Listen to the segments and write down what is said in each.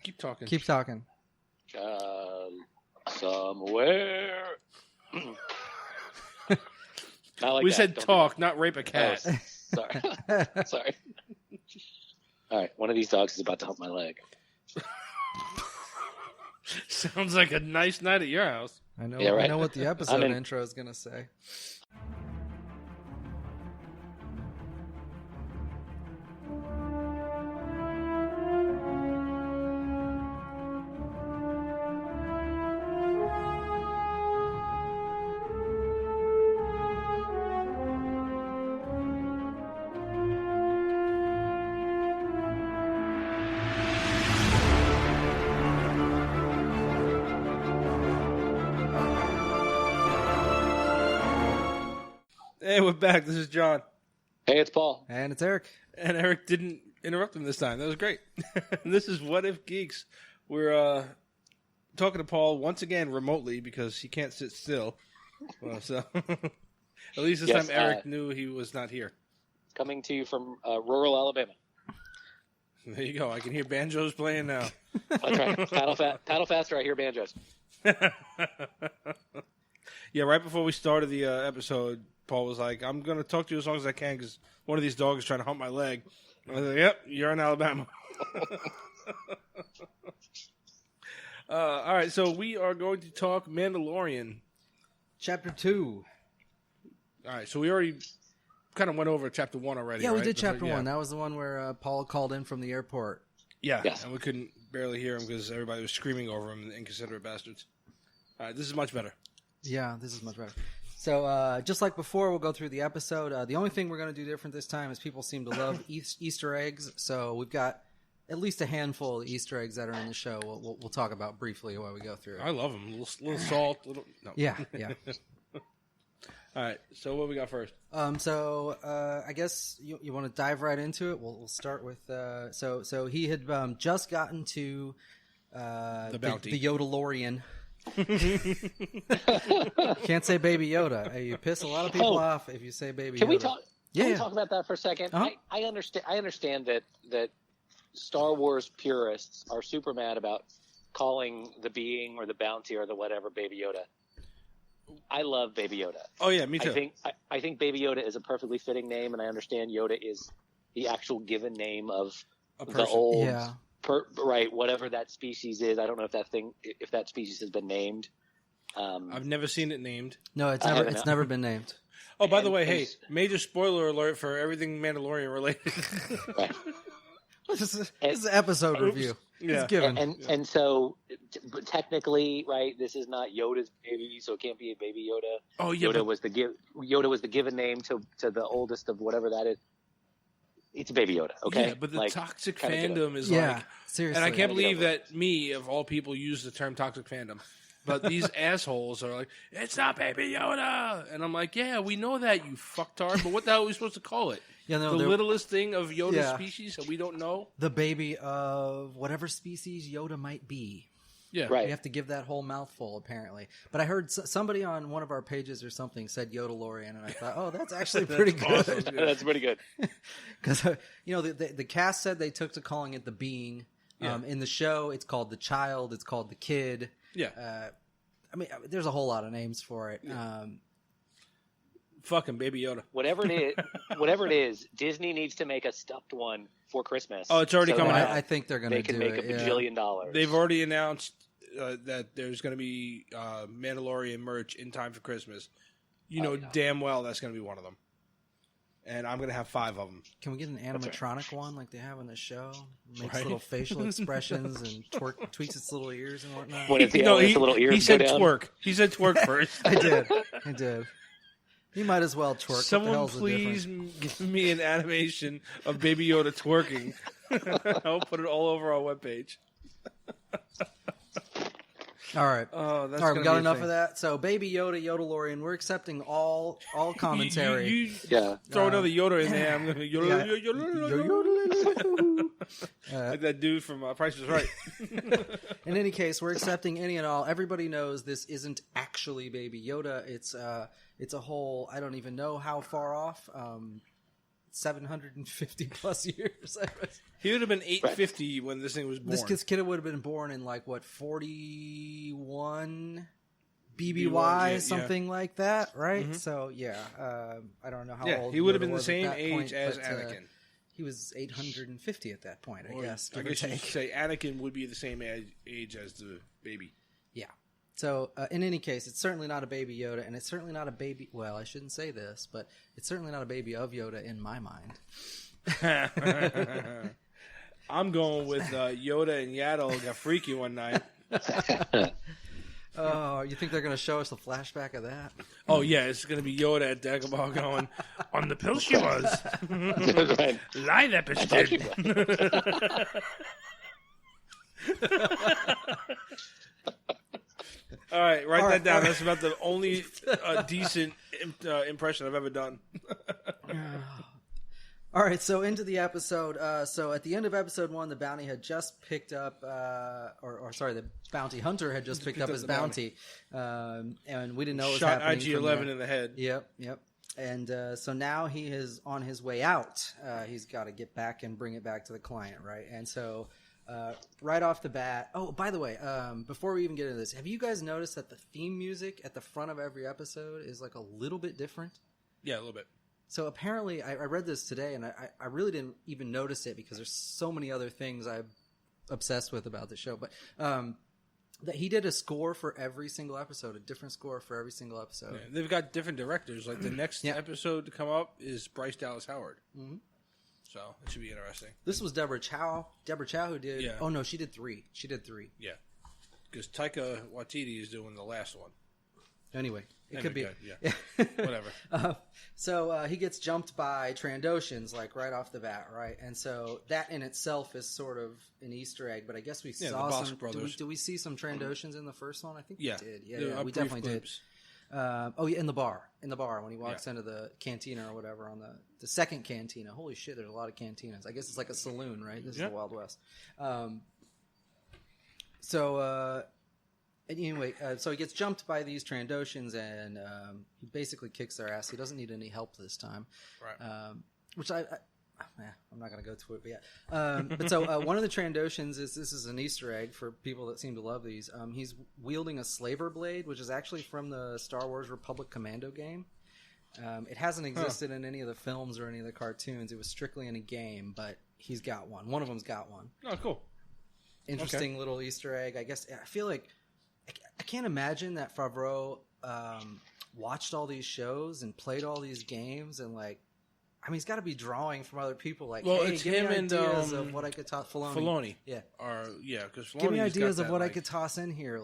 Keep talking. Keep talking. Somewhere. Like we that. said Don't talk, not rape a cat. Oh, sorry. Sorry. All right, one of these dogs is about to hump my leg. Sounds like a nice night at your house. I know. Yeah, right. I know what the episode intro is gonna say. Hey, we're back. This is John. Hey, it's Paul. And it's Eric. And Eric didn't interrupt him this time. That was great. This is What If Geeks. We're talking to Paul once again remotely because he can't sit still. Well, so at least this time Eric knew he was not here. Coming to you from rural Alabama. There you go. I can hear banjos playing now. That's right. Paddle faster, I hear banjos. Yeah, right before we started the episode, Paul was like, I'm going to talk to you as long as I can because one of these dogs is trying to hump my leg. I was like, yep, you're in Alabama. All right, so we are going to talk Mandalorian. Chapter 2. All right, so we already kind of went over Chapter 1 already, Yeah, right? we did Chapter 1. That was the one where Paul called in from the airport. Yeah, yes. And we couldn't barely hear him because everybody was screaming over him, inconsiderate bastards. All right, this is much better. Yeah, this is much better. So, just like before, we'll go through the episode. The only thing we're going to do different this time is people seem to love Easter eggs. So we've got at least a handful of Easter eggs that are in the show. We'll talk about briefly while we go through it. I love them. Little salt. No. Yeah. All right, so what we got first? I guess you want to dive right into it. We'll start with so he had just gotten to the bounty, the Yodelorian. Can't say Baby Yoda. You piss a lot of people off if you say Baby Yoda. Can we talk? Yeah, Can we talk about that for a second? Uh-huh. I understand that Star Wars purists are super mad about calling the being or the bounty or the whatever Baby Yoda. I love Baby Yoda. Oh yeah, me too. I think Baby Yoda is a perfectly fitting name, and I understand Yoda is the actual given name of the old. Yeah. Right, whatever that species is. I don't know if that species has been named. I've never seen it named. No, it's never been named. Oh, by the way, hey, major spoiler alert for everything Mandalorian related. Right. This is an episode review. Yeah. It's given. And so technically, right, this is not Yoda's baby, so it can't be a Baby Yoda. Oh yeah, Yoda was the given name to the oldest of whatever that is. It's a Baby Yoda, okay? Yeah, but the toxic fandom is seriously. and I can't believe that me, of all people, use the term toxic fandom. But these assholes are like, it's not Baby Yoda! And I'm like, yeah, we know that, you fucktard, but what the hell are we supposed to call it? Yeah, no, the littlest thing of Yoda's species that we don't know? The baby of whatever species Yoda might be. Yeah. Right. We have to give that whole mouthful, apparently. But I heard somebody on one of our pages or something said Yodelorian, and I thought, oh, that's actually pretty good. Awesome. That's pretty good. Because, the cast said they took to calling it the being. Yeah. In the show, it's called the child. It's called the kid. Yeah. There's a whole lot of names for it. Yeah. Fucking Baby Yoda. Whatever it is, Disney needs to make a stuffed one for Christmas. Oh, it's already coming out. I think they're going to do it. They can make a bajillion dollars. They've already announced that there's going to be Mandalorian merch in time for Christmas. You know damn well that's going to be one of them. And I'm going to have 5 of them. Can we get an animatronic one like they have in the show? Makes little facial expressions and tweaks its little ears and whatnot. He said twerk. He said twerk first. I did. You might as well twerk. Someone please give me an animation of Baby Yoda twerking. I'll put it all over our webpage. All right. Oh, that's all right. We got enough of that. So, Baby Yoda, Yodelorian. We're accepting all commentary. You throw another Yoda in there. I'm going to like that dude from Price is Right. In any case, we're accepting any and all. Everybody knows this isn't actually Baby Yoda. It's a whole. I don't even know how far off. 750 plus years. He would have been 850 when this thing was born. This kid would have been born in 41 BBY, BBY, something like that, right? Mm-hmm. So I don't know how old. He would have been the same age as Anakin. He was 850 at that point, I guess. I guess you should say Anakin would be the same age as the baby. Yeah. So, in any case, it's certainly not a baby Yoda, and it's certainly not a baby... Well, I shouldn't say this, but it's certainly not a baby of Yoda in my mind. I'm going with Yoda and Yaddle got freaky one night. Oh, you think they're going to show us a flashback of that? Oh, yeah, it's going to be Yoda at Dagobah going, on the pill she was. Lie that bitch did. All right, write that down. That's about the only decent impression I've ever done. All right, so into the episode. So at the end of episode 1, the bounty had just picked up, the bounty hunter had just picked up his bounty, and we didn't know what was happening. Shot IG-11 in the head. Yep. And so now he is on his way out. He's got to get back and bring it back to the client, right? And so right off the bat... Oh, by the way, before we even get into this, have you guys noticed that the theme music at the front of every episode is a little bit different? Yeah, a little bit. So apparently, I read this today, and I really didn't even notice it because there's so many other things I'm obsessed with about the show. But that he did a score for every single episode, a different score for every single episode. Yeah, they've got different directors. Like the next episode to come up is Bryce Dallas Howard. Mm-hmm. So it should be interesting. This was Deborah Chow. Deborah Chow who did... Yeah. Oh, no, she did 3. Yeah. Because Taika Waititi is doing the last one. Anyway, it could be. Good, yeah. Whatever. So he gets jumped by Trandoshans, right off the bat, right? And so that in itself is sort of an Easter egg, but I guess we saw some... Do we see some Trandoshans in the first one? I think we did. Yeah, we definitely did. In the bar. When he walks into the cantina or whatever, on the second cantina. Holy shit, there's a lot of cantinas. I guess it's like a saloon, right? This is the Wild West. Anyway, so he gets jumped by these Trandoshans, and he basically kicks their ass. He doesn't need any help this time. Right. Which I'm not going to go to it, but yeah. But so one of the Trandoshans this is an Easter egg for people that seem to love these. He's wielding a slaver blade, which is actually from the Star Wars Republic Commando game. It hasn't existed in any of the films or any of the cartoons. It was strictly in a game, but he's got one. One of them's got one. Oh, cool. Interesting little Easter egg. I guess I feel like I can't imagine that Favreau watched all these shows and played all these games and he's got to be drawing from other people. It's give him me and ideas of what I could toss. Filoni. Yeah. Because give me ideas of what I could toss in here.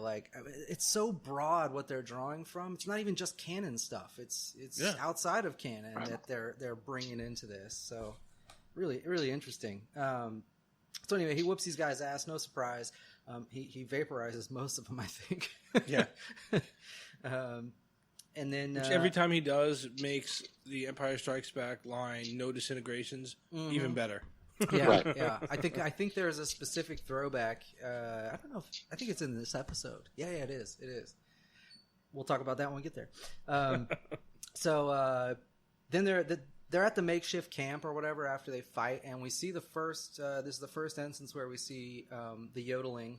It's so broad what they're drawing from. It's not even just canon stuff. It's outside of canon that they're bringing into this. So really, really interesting. So anyway, he whoops these guys' ass. No surprise. He vaporizes most of them, I think. Yeah. And then which every time he does makes the Empire Strikes Back line "no disintegrations" even better. Yeah, right. Yeah. I think there's a specific throwback. I don't know. I think it's in this episode. Yeah, it is. It is. We'll talk about that when we get there. So then they're at the makeshift camp or whatever after they fight, and we see the first. This is the first instance where we see the yodeling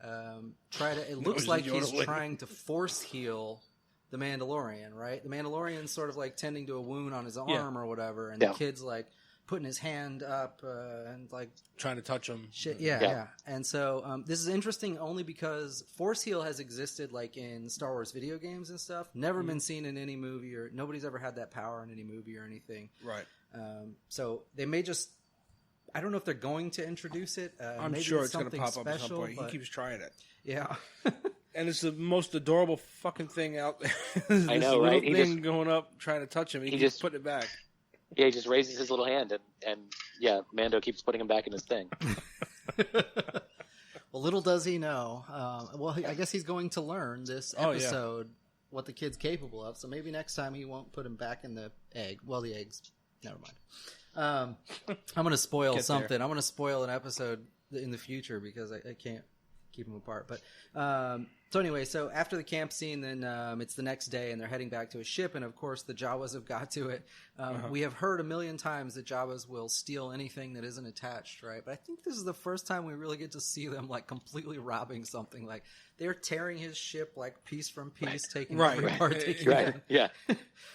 It looks like he's trying to force heal the Mandalorian, right? The Mandalorian's sort of tending to a wound on his arm or whatever, and the kid's putting his hand up and trying to touch him. Shit, yeah. And so this is interesting only because force heal has existed in Star Wars video games and stuff. Never been seen in any movie, or nobody's ever had that power in any movie or anything. Right. So they may just. I don't know if they're going to introduce it. I'm sure it's going to pop up at some point. He keeps trying it. Yeah. And it's the most adorable fucking thing out there. I know, right? Little thing going up, trying to touch him. He keeps putting it back. Yeah, he just raises his little hand, and Mando keeps putting him back in his thing. Well, little does he know. I guess he's going to learn this episode what the kid's capable of. So maybe next time he won't put him back in the egg. Well, the eggs. Never mind. I'm going to spoil something. I'm going to spoil an episode in the future because I can't keep them apart. But so anyway, so after the camp scene, then it's the next day, and they're heading back to a ship, and of course the Jawas have got to it. We have heard a million times that Jawas will steal anything that isn't attached, right? But I think this is the first time we really get to see them like completely robbing something. Like they're tearing his ship like piece from piece, taking every part they can. Yeah.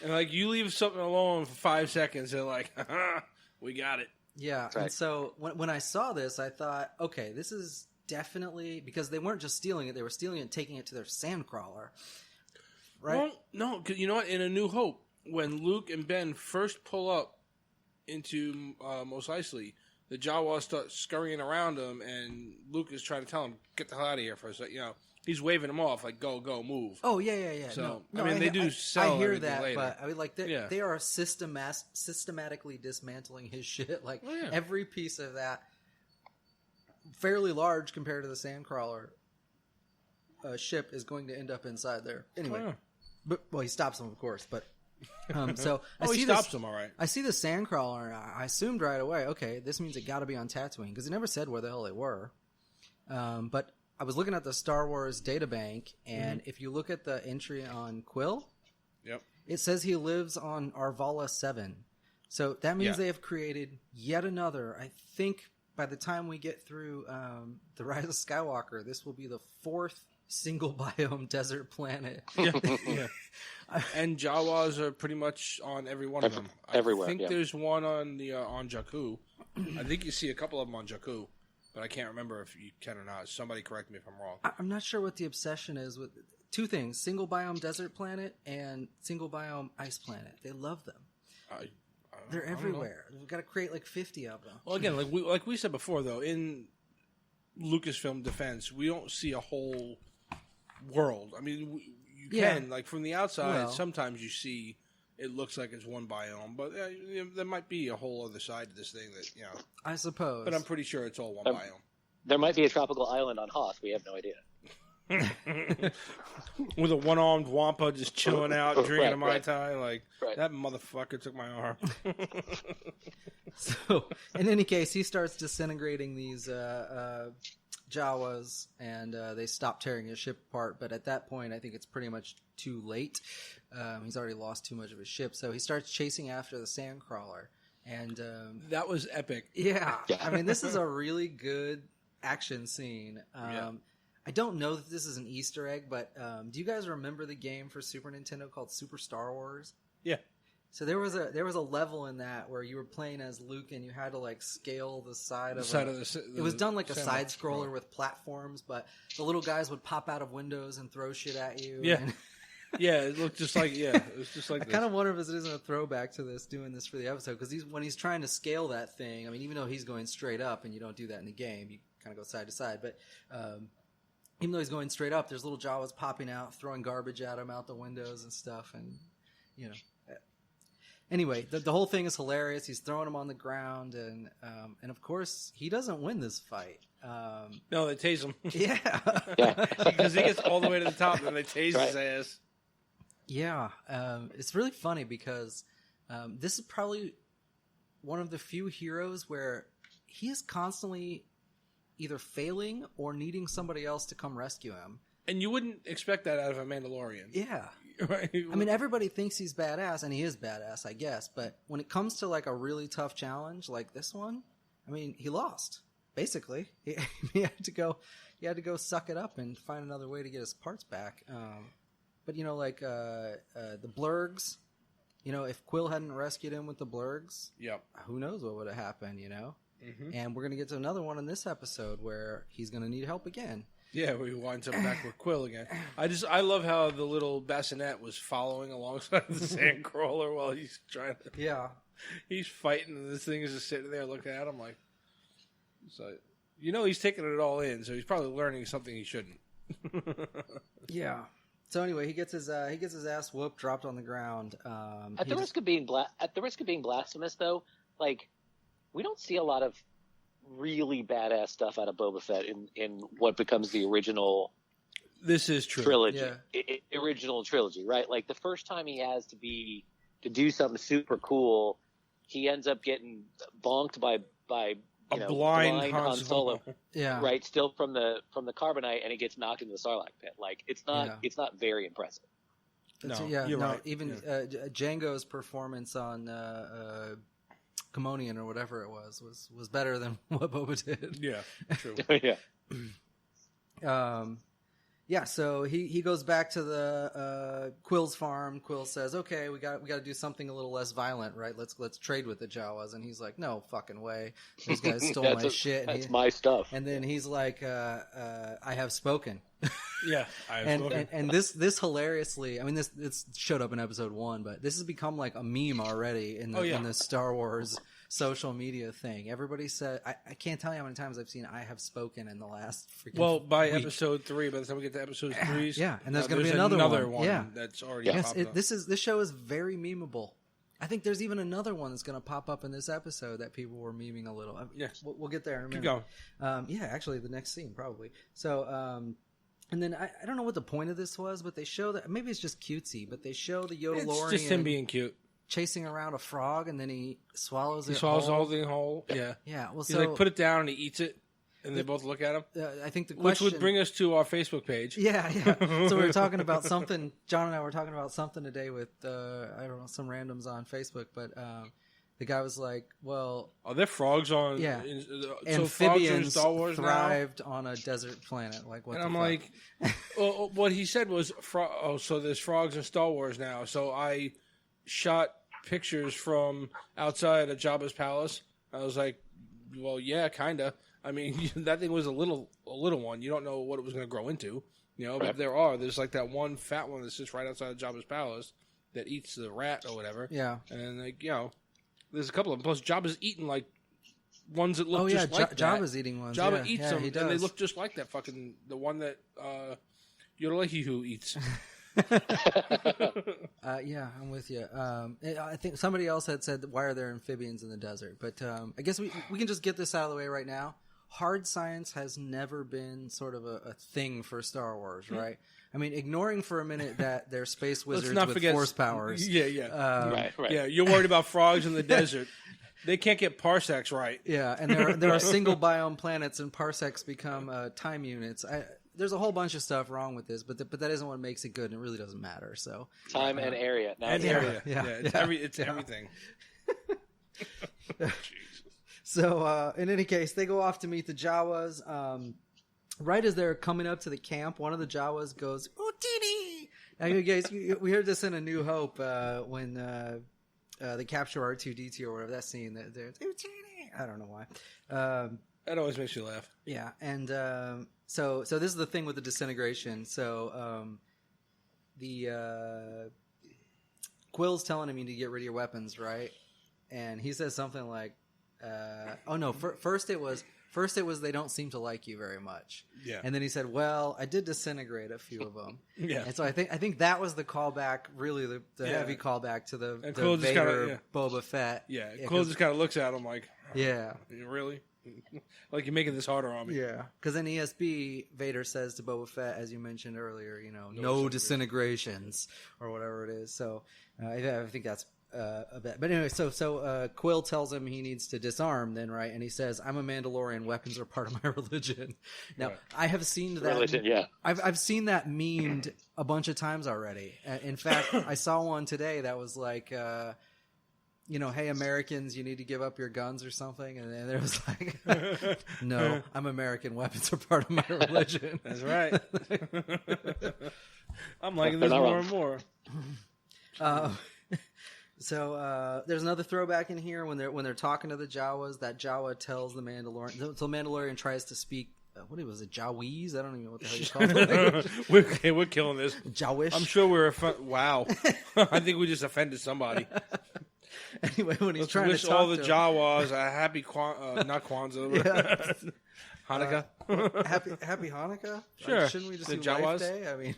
And like you leave something alone for 5 seconds, they're like, we got it. Yeah, and so when I saw this, I thought, okay, this is definitely, because they weren't just stealing it, they were stealing it and taking it to their sandcrawler. Right? Well, no, because you know what? In A New Hope, when Luke and Ben first pull up into Mos Eisley, the Jawas start scurrying around them, and Luke is trying to tell him, get the hell out of here for a second. You know, he's waving them off, like, go, move. Oh, yeah. So, no, I mean, they do sell I hear everything that, later. but I mean, like, they are systematically dismantling his shit. Like, every piece of that, fairly large compared to the Sandcrawler ship, is going to end up inside there. Anyway, but he stops them, of course. But so he stops them, all right. I see the Sandcrawler, and I assumed right away, okay, this means it got to be on Tatooine, because it never said where the hell they were. But I was looking at the Star Wars databank, and if you look at the entry on Quill, it says he lives on Arvala 7. So that means they have created yet another, I think by the time we get through The Rise of Skywalker, this will be the 4th single biome desert planet. And Jawas are pretty much on every one of them. Everywhere, I think there's one on the on Jakku. I think you see a couple of them on Jakku, but I can't remember if you can or not. Somebody correct me if I'm wrong. I'm not sure what the obsession is with two things: single biome desert planet and single biome ice planet. They love them. They're everywhere. We've got to create like 50 of them. Well, again, like we said before, though, in Lucasfilm defense, we don't see a whole world. I mean, you can, like, from the outside, sometimes you see it looks like it's one biome, but there might be a whole other side to this thing that, you know. I suppose. But I'm pretty sure it's all one biome. There might be a tropical island on Hoth. We have no idea. With a one-armed Wampa just chilling out, drinking a Mai Tai. Like, that motherfucker took my arm. So, in any case, he starts disintegrating these Jawas, and they stop tearing his ship apart. But at that point, I think it's pretty much too late. He's already lost too much of his ship. So he starts chasing after the Sandcrawler. And that was epic. Yeah. I mean, this is a really good action scene. I don't know that this is an Easter egg, but do you guys remember the game for Super Nintendo called Super Star Wars? Yeah. So there was a level in that where you were playing as Luke and you had to like scale the side of it was done like a side scroller with platforms, but the little guys would pop out of windows and throw shit at you. Yeah. Yeah, it looked just like it was just like. I kind of wonder if it isn't a throwback to this, doing this for the episode, because when he's trying to scale that thing, I mean, even though he's going straight up, and you don't do that in the game, you kind of go side to side, but even though he's going straight up, there's little Jawas popping out, throwing garbage at him out the windows and stuff, and you know. Anyway, the whole thing is hilarious. He's throwing him on the ground, and of course he doesn't win this fight. No, they tase him. Yeah, because he gets all the way to the top, and they tase his ass. Yeah, it's really funny because this is probably one of the few heroes where he is constantly either failing or needing somebody else to come rescue him. And you wouldn't expect that out of a Mandalorian. Yeah. Right? I mean, everybody thinks he's badass, and he is badass, I guess. But when it comes to like a really tough challenge like this one, I mean, he lost. Basically, he had to go suck it up and find another way to get his parts back. But you know, like the blurgs, you know, if Quill hadn't rescued him with the blurgs, who knows what would have happened, you know? Mm-hmm. And we're gonna get to another one in this episode where he's gonna need help again. Yeah, we wind up back with Quill again. I love how the little bassinet was following alongside the Sandcrawler while he's trying to. Yeah, he's fighting, and this thing is just sitting there looking at him like. So, you know, he's taking it all in, so he's probably learning something he shouldn't. Yeah. So anyway, he gets his ass whooped, dropped on the ground. At the risk of being blasphemous, though, like we don't see a lot of really badass stuff out of Boba Fett in what becomes the original. This is true. Trilogy, original trilogy, right? Like the first time he has to do something super cool, he ends up getting bonked by blind Han Solo. Yeah. Right, still from the carbonite, and he gets knocked into the Sarlacc pit. Like it's not very impressive. No, you're right. Even Django's performance on Commonian or whatever it was better than what Boba did. Yeah, true. Yeah. So he goes back to the Quill's farm. Quill says, "Okay, we got to do something a little less violent, right? Let's trade with the Jawas." And he's like, "No fucking way! Those guys stole my shit. That's my stuff." And then he's like, "I have spoken." Yeah, I have spoken. And this hilariously, I mean, this showed up in episode 1, but this has become like a meme already in the Star Wars social media thing. Everybody said, I can't tell you how many times I've seen "I have spoken" in the last freaking by week. episode 3, by the time we get to episode 3, and there's going to be another one. Yeah, that's already popped up. This show is very memeable. I think there's even another one that's going to pop up in this episode that people were memeing a little. Yeah, we'll get there in a minute. Keep going. Actually, the next scene probably. So, and then I don't know what the point of this was, but they show that maybe it's just cutesy, but they show the Yodelorian It's just him being cute, chasing around a frog, and then he swallows it. He swallows the whole thing whole. Yeah, yeah. Well, he's like, put it down, and he eats it, and they both look at him. I think the question, which would bring us to our Facebook page. Yeah. So we were talking about something. John and I were talking about something today with I don't know, some randoms on Facebook, but the guy was like, "Well, are there frogs on? Yeah, so amphibians Star Wars thrived on a desert planet. Like what?" And I'm like, well, what he said was, so there's frogs in Star Wars now. So I shot pictures from outside of Jabba's palace. I was like, well, yeah, kinda. I mean, that thing was a little one. You don't know what it was going to grow into, But there's like that one fat one that sits right outside of Jabba's palace that eats the rat or whatever. Yeah, and there's a couple of them. Plus, Jabba's eating like ones that look just like that. Jabba's eating ones. Jabba eats them, he does. and they look just like that fucking the one that Yodelehihu eats. Yeah, I'm with you. I think somebody else had said, "Why are there amphibians in the desert?" But I guess we can just get this out of the way right now. Hard science has never been sort of a thing for Star Wars, right? I mean, ignoring for a minute that they're space wizards with force powers. Yeah. Right. Yeah, you're worried about frogs in the desert. They can't get parsecs right. Yeah, and there are single biome planets, and parsecs become time units. There's a whole bunch of stuff wrong with this, but that isn't what makes it good, and it really doesn't matter. So time and area. It's everything. So, in any case, they go off to meet the Jawas. Right as they're coming up to the camp, one of the Jawas goes, "Utini!" Now, you guys, we heard this in A New Hope when they capture R2-D2 or whatever, that scene. There's Utini! I don't know why. That always makes you laugh. Yeah, and so this is the thing with the disintegration. So the Quill's telling him you need to get rid of your weapons, right? And he says something like, first it was they don't seem to like you very much. Yeah. And then he said, well, I did disintegrate a few of them. Yeah. And so I think that was the callback, really the heavy callback to the Vader Boba Fett. Yeah. Quill just kind of looks at him like, yeah, really? Like you're making this harder on me. Yeah. Because in ESB, Vader says to Boba Fett, as you mentioned earlier, no disintegrations or whatever it is. So I think that's a bit. But anyway, so Quill tells him he needs to disarm then, right? And he says, "I'm a Mandalorian. Weapons are part of my religion." Now, right. I have seen that. Religion, yeah. I've seen that memed a bunch of times already. In fact, I saw one today that was like, hey, Americans, you need to give up your guns or something. And then there was like, no, I'm American. Weapons are part of my religion. That's right. I'm liking this more and more. So there's another throwback in here when they're talking to the Jawas. That Jawa tells the Mandalorian. So the Mandalorian tries to speak. What was it? Jawese? I don't even know what the hell you call it. We're killing this. Jawish. I'm sure we're wow. I think we just offended somebody. Anyway, when he's Let's trying wish to talk all the to Jawas a happy not Kwanzaa. Hanukkah. Happy Hanukkah? Sure. Shouldn't we just the do Jawas? Life Day? I mean,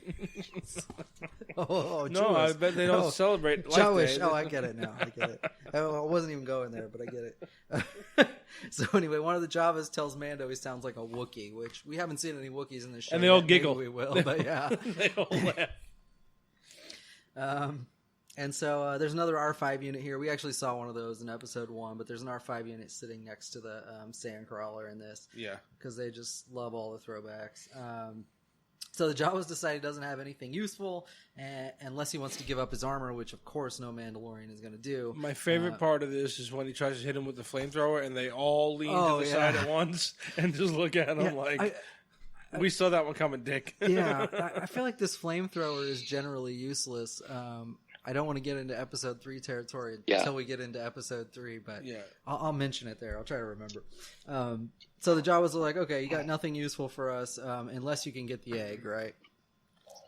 no, Jewish. I bet they don't celebrate Life Jewish. Day. Oh, I get it now. I get it. I wasn't even going there, but I get it. So anyway, one of the Javas tells Mando he sounds like a Wookiee, which we haven't seen any Wookiees in this show. And they all yet. giggle. Maybe we will, but yeah. They all laugh. And so there's another R5 unit here. We actually saw one of those in episode 1, but there's an R5 unit sitting next to the Sandcrawler in this. Yeah. Because they just love all the throwbacks. So the Jawas decide he doesn't have anything useful unless he wants to give up his armor, which of course no Mandalorian is going to do. My favorite part of this is when he tries to hit him with the flamethrower and they all lean to the side at once and just look at him we saw that one coming, Dick. Yeah, I feel like this flamethrower is generally useless. I don't want to get into episode 3 territory until we get into episode 3, but I'll mention it there. I'll try to remember. So the Jawas are like, okay, you got nothing useful for us unless you can get the egg, right?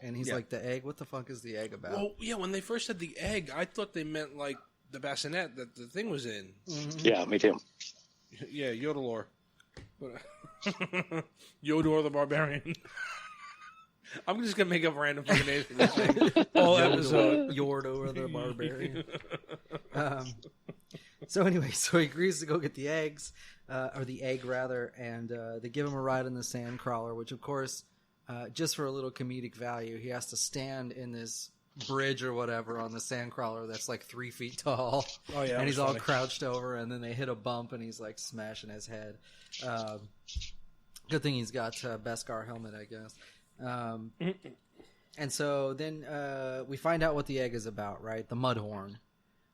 And he's like, the egg? What the fuck is the egg about? Well, yeah, when they first said the egg, I thought they meant like the bassinet that the thing was in. Mm-hmm. Yeah, me too. Yeah, Yodelor. Yodor the Barbarian. I'm just gonna make up random fucking names for this thing all episode. Yordor the Barbarian. So anyway, so he agrees to go get the eggs, or the egg rather, and they give him a ride in the Sandcrawler, which of course, just for a little comedic value, he has to stand in this bridge or whatever on the Sandcrawler that's like 3 feet tall. Oh yeah, and he's all crouched over, and then they hit a bump, and he's like smashing his head. Good thing he's got a Beskar helmet, I guess. And so then we find out what the egg is about, right? The Mudhorn.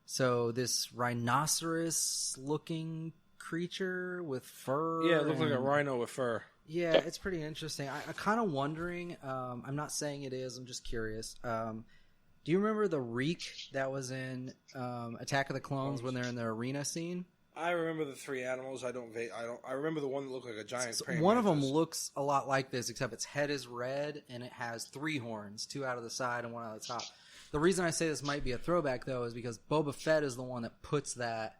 So this rhinoceros-looking creature with fur. Yeah, it looks like a rhino with fur. Yeah, it's pretty interesting. I'm kind of wondering. I'm not saying it is. I'm just curious. Do you remember the reek that was in Attack of the Clones when they're in the arena scene? I remember the 3 animals. I remember the one that looked like a giant. One of them looks a lot like this, except its head is red and it has 3 horns, 2 out of the side and 1 out of the top. The reason I say this might be a throwback, though, is because Boba Fett is the one that puts that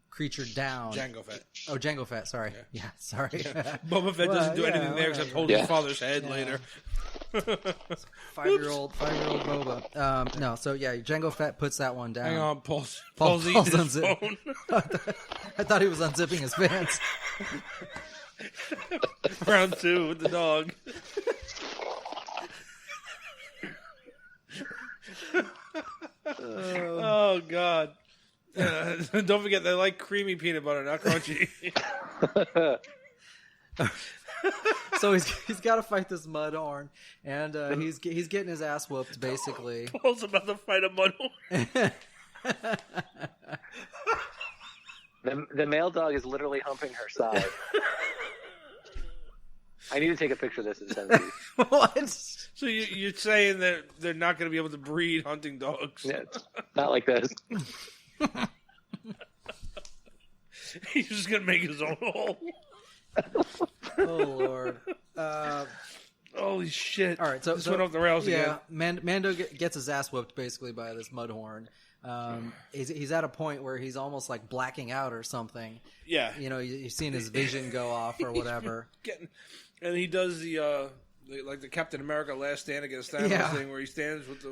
creature down. Jango Fett. Oh, Jango Fett. Sorry. Yeah, sorry. Yeah. Boba Fett doesn't do anything there except hold his father's head later. 5-year-old Boba. No, so yeah, Jango Fett puts that one down. Hang on, Paul's eating his phone. I thought he was unzipping his pants. Round 2 with the dog. Oh God! Don't forget they like creamy peanut butter, not crunchy. So he's got to fight this Mudhorn, and he's getting his ass whooped basically. Paul's about to fight a Mudhorn. The male dog is literally humping her side. I need to take a picture of this and send it to you. What? So you're saying that they're not going to be able to breed hunting dogs? Yeah, not like this. He's just going to make his own hole. Oh Lord! Holy shit! All right, so went off the rails again. Mando gets his ass whooped basically by this Mudhorn. He's at a point where he's almost like blacking out or something. Yeah, you've seen his vision go off or whatever. And he does the Captain America Last Stand Against Thanos thing, where he stands with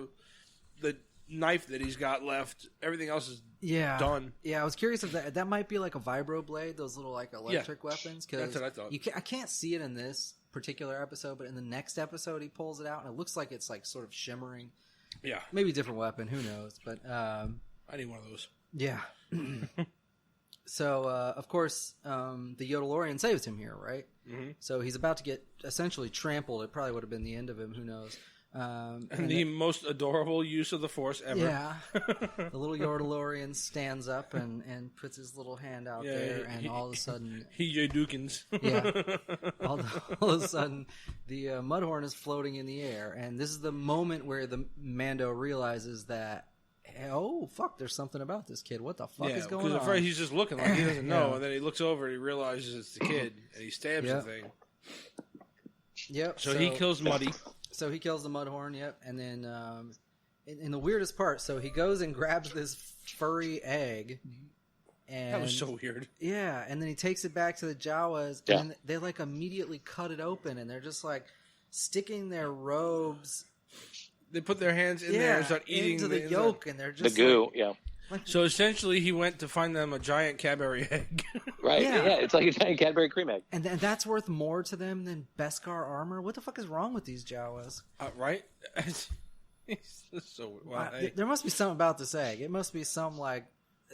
the knife that he's got left. Everything else is done. Yeah, I was curious if that might be like a vibro blade, those little like electric weapons. Cause that's what I thought. I can't see it in this particular episode, but in the next episode he pulls it out and it looks like it's like sort of shimmering. Yeah, maybe a different weapon. Who knows? But I need one of those. Yeah. So of course the Yodelorian saves him here, right? Mm-hmm. So he's about to get essentially trampled. It probably would have been the end of him. Who knows? And the most adorable use of the Force ever. Yeah. The little Yodelorian stands up and puts his little hand out there, and all of a sudden... He Dukins. Yeah. All of a sudden, the Mudhorn is floating in the air, and this is the moment where the Mando realizes that, oh, fuck, there's something about this kid. What the fuck is going on? Because at first he's just looking like he doesn't know, and then he looks over and he realizes it's the kid, and he stabs the thing. Yep. So he kills Muddy. So he kills the Mudhorn, yep. And then in the weirdest part, so he goes and grabs this furry egg. And, that was so weird. Yeah, and then he takes it back to the Jawas, and they like immediately cut it open, and they're just like sticking their robes. They put their hands in there and start eating into the yolk, and they're just the goo. So essentially, he went to find them a giant Cadbury egg. Right? Yeah, it's like a giant Cadbury cream egg. And that's worth more to them than Beskar armor. What the fuck is wrong with these Jawas? Right? So there must be something about this egg. It must be some like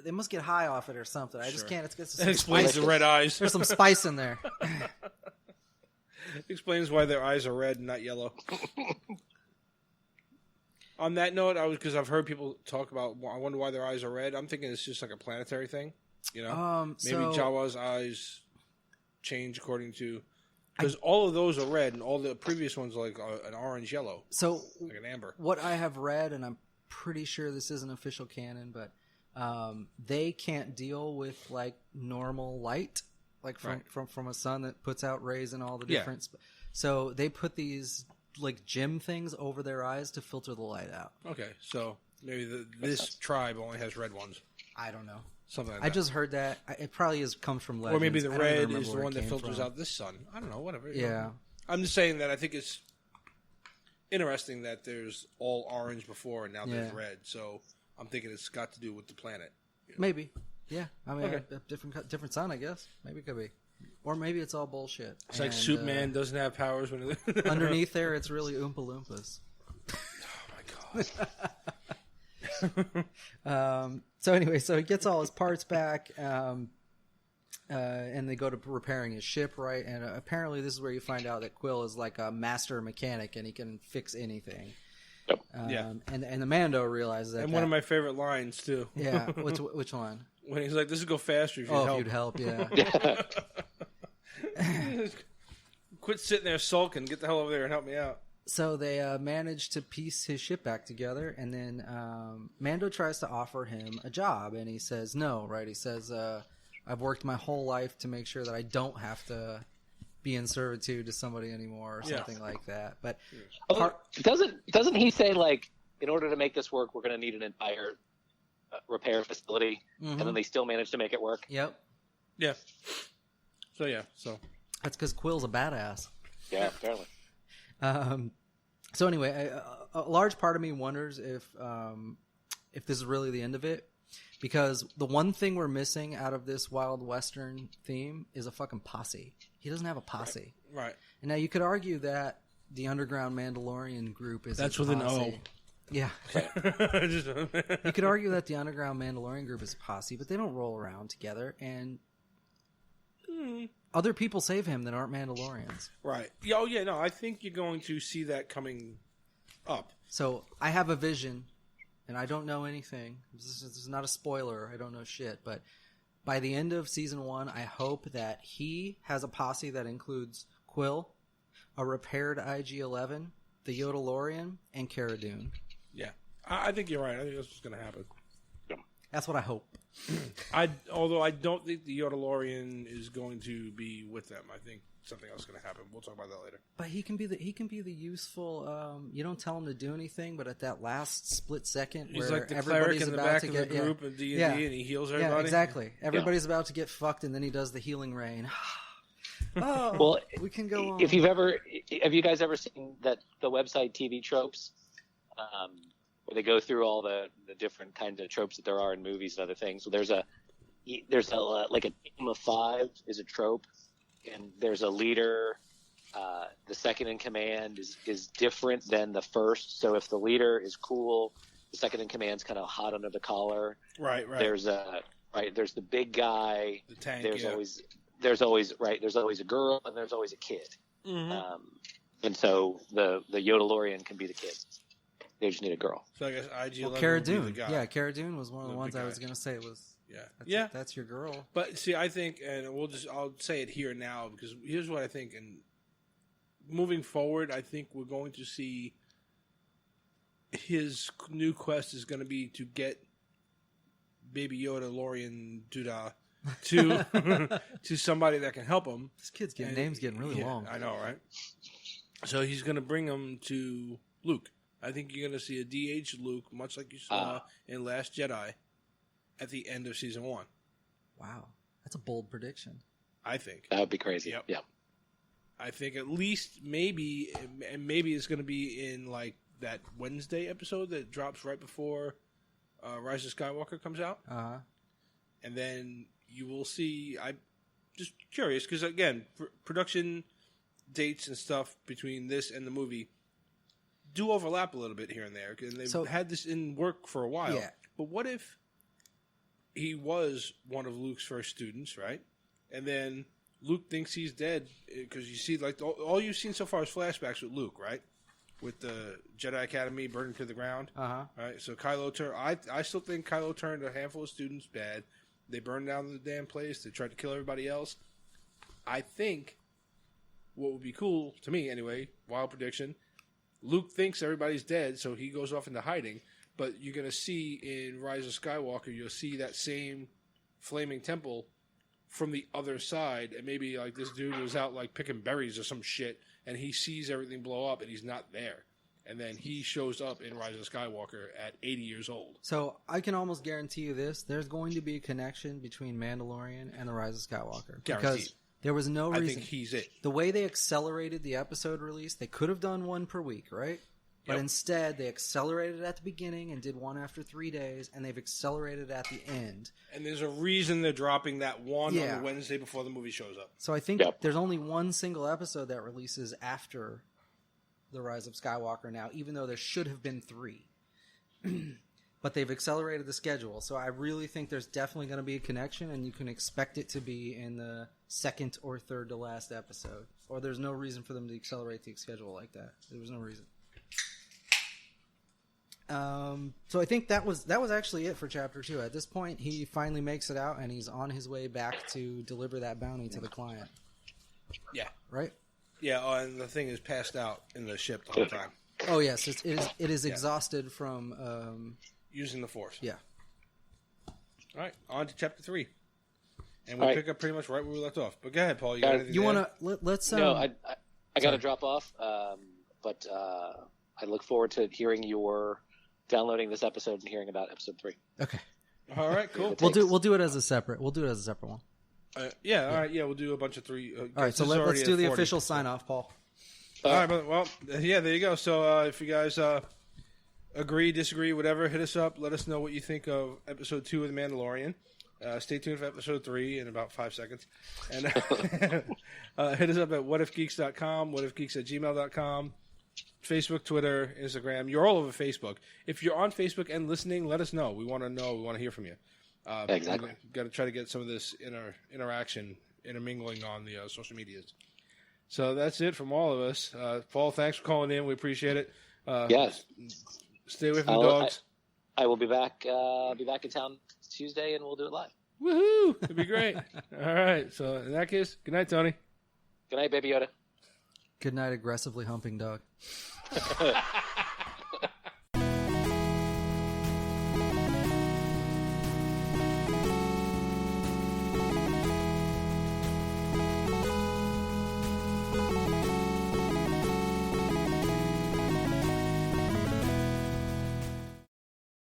they must get high off it or something. I just can't. That explains the red eyes. There's some spice in there. Explains why their eyes are red and not yellow. On that note, because I've heard people talk about, I wonder why their eyes are red. I'm thinking it's just like a planetary thing. You know, maybe Jawa's eyes change according to, because all of those are red and all the previous ones are like an orange yellow. So like an amber. What I have read, and I'm pretty sure this isn't official canon, but they can't deal with like normal light, like from a sun that puts out rays and all the different. So they put these like gem things over their eyes to filter the light out. Okay, so maybe this tribe only has red ones. I don't know. Something like that. I just heard that. It probably comes from legends. Or maybe the red is the one that filters out this sun. I don't know, whatever. Yeah. I'm just saying that I think it's interesting that there's all orange before and now there's red. So I'm thinking it's got to do with the planet. You know? Maybe. Yeah. I mean, a different sun, I guess. Maybe it could be. Or maybe it's all bullshit. It's like Superman doesn't have powers. When underneath there, it's really Oompa Loompas. Oh, my God. So anyway, he gets all his parts back, and they go to repairing his ship, right? And apparently this is where you find out that Quill is like a master mechanic, and he can fix anything. Yep. And the Mando realizes that. And one of my favorite lines, too. Yeah, which one? When he's like, this would go faster if you'd help. If you'd help, yeah. Quit sitting there sulking. Get the hell over there and help me out. So they manage to piece his ship back together, and then Mando tries to offer him a job, and he says no, right? He says, I've worked my whole life to make sure that I don't have to be in servitude to somebody anymore or something like that. But doesn't he say, like, in order to make this work, we're going to need an entire repair facility, and then they still manage to make it work? Yep. Yeah. So that's because Quill's a badass. Yeah, apparently. So anyway, a large part of me wonders if this is really the end of it, because the one thing we're missing out of this Wild Western theme is a fucking posse. He doesn't have a posse. Right. And now you could argue that the underground Mandalorian group is that's a with posse. an O. Yeah. You could argue that the underground Mandalorian group is a posse, but they don't roll around together, and other people save him that aren't Mandalorians. Right. Yeah, oh, yeah, no, I think you're going to see that coming up. So I have a vision, and I don't know anything. This is not a spoiler. I don't know shit. But by the end of Season 1, I hope that he has a posse that includes Quill, a repaired IG-11, the Yodalorian, and Cara Dune. Yeah. I think you're right. I think that's what's going to happen. That's what I hope. Although I don't think the Yodalorian is going to be with them. I think something else is going to happen. We'll talk about that later. But he can be the useful. You don't tell him to do anything, but at that last split second, he's where like the everybody's cleric in the about back to of get the group of D&D, and he heals everybody. Yeah, exactly. Everybody's about to get fucked, and then he does the healing rain. Oh, well, we can go on. Have you guys ever seen the website TV Tropes? Where they go through all the different kinds of tropes that there are in movies and other things. So there's a like a team of 5 is a trope, and there's a leader. The second in command is different than the first. So if the leader is cool, the second in command's kind of hot under the collar. Right. There's there's the big guy. The tank. There's always a girl, and there's always a kid. Mm-hmm. And so the Yodalorian can be the kid. They just need a girl. So I guess IG-11 Cara would be Dune. the guy. Yeah, Cara Dune was one of the ones I was going to say was. Yeah. That's your girl. But see, I think, and I'll say it here now, because here's what I think. And moving forward, I think we're going to see his new quest is going to be to get Baby Yoda, Lorian Duda, to somebody that can help him. This kid's name's getting really long. I know, right? So he's going to bring him to Luke. I think you're going to see a DH Luke, much like you saw in Last Jedi, at the end of Season 1. Wow. That's a bold prediction. I think. That would be crazy. Yep. I think at least maybe it's going to be in like that Wednesday episode that drops right before Rise of Skywalker comes out. Uh-huh. And then you will see, I'm just curious, because again, production dates and stuff between this and the movie do overlap a little bit here and there, and they've had this in work for a while. Yeah. But what if he was one of Luke's first students, right? And then Luke thinks he's dead because you see, like, all you've seen so far is flashbacks with Luke, right? With the Jedi Academy burning to the ground. Right? So Kylo turned. I still think Kylo turned a handful of students bad. They burned down the damn place. They tried to kill everybody else. I think what would be cool, to me anyway, wild prediction, Luke thinks everybody's dead, so he goes off into hiding. But you're going to see in Rise of Skywalker, you'll see that same flaming temple from the other side. And maybe like this dude was out like picking berries or some shit, and he sees everything blow up, and he's not there. And then he shows up in Rise of Skywalker at 80 years old. So I can almost guarantee you this. There's going to be a connection between Mandalorian and the Rise of Skywalker. Guaranteed. Because there was no reason. I think he's it. The way they accelerated the episode release, they could have done one per week, right? But instead, they accelerated at the beginning and did one after 3 days, and they've accelerated at the end. And there's a reason they're dropping that one on the Wednesday before the movie shows up. So I think there's only one single episode that releases after The Rise of Skywalker now, even though there should have been 3. But they've accelerated the schedule. So I really think there's definitely going to be a connection, and you can expect it to be in the second or third to last episode. Or there's no reason for them to accelerate the schedule like that. There was no reason. So I think that was actually it for Chapter 2. At this point, he finally makes it out, and he's on his way back to deliver that bounty to the client. Yeah. Right? Yeah, and the thing is passed out in the ship the whole time. Oh, yes. It is exhausted from... using the Force. Yeah. All right, on to Chapter 3. And we'll pick up pretty much right where we left off. But go ahead, Paul. You want to... Let's... No, I got to drop off, but I look forward to hearing your... downloading this episode and hearing about episode 3. Okay. All right, cool. We'll do it as a separate one. All right. We'll do a bunch of 3. All right, so let's do the official sign off, Paul. All right, well, yeah, there you go. So if you guys agree, disagree, whatever, hit us up. Let us know what you think of episode 2 of The Mandalorian. Stay tuned for episode 3 in about 5 seconds. And hit us up at whatifgeeks.com, whatifgeeks@gmail.com. Facebook, Twitter, Instagram. You're all over Facebook. If you're on Facebook and listening, let us know. We want to know. We want to hear from you. Exactly. We've got to try to get some of this interaction, intermingling on the social medias. So that's it from all of us. Paul, thanks for calling in. We appreciate it. Yes. Stay away from the dogs. I will be back. Be back in town Tuesday, and we'll do it live. Woohoo! It'd be great. All right. So in that case, good night, Tony. Good night, Baby Yoda. Good night, aggressively humping dog.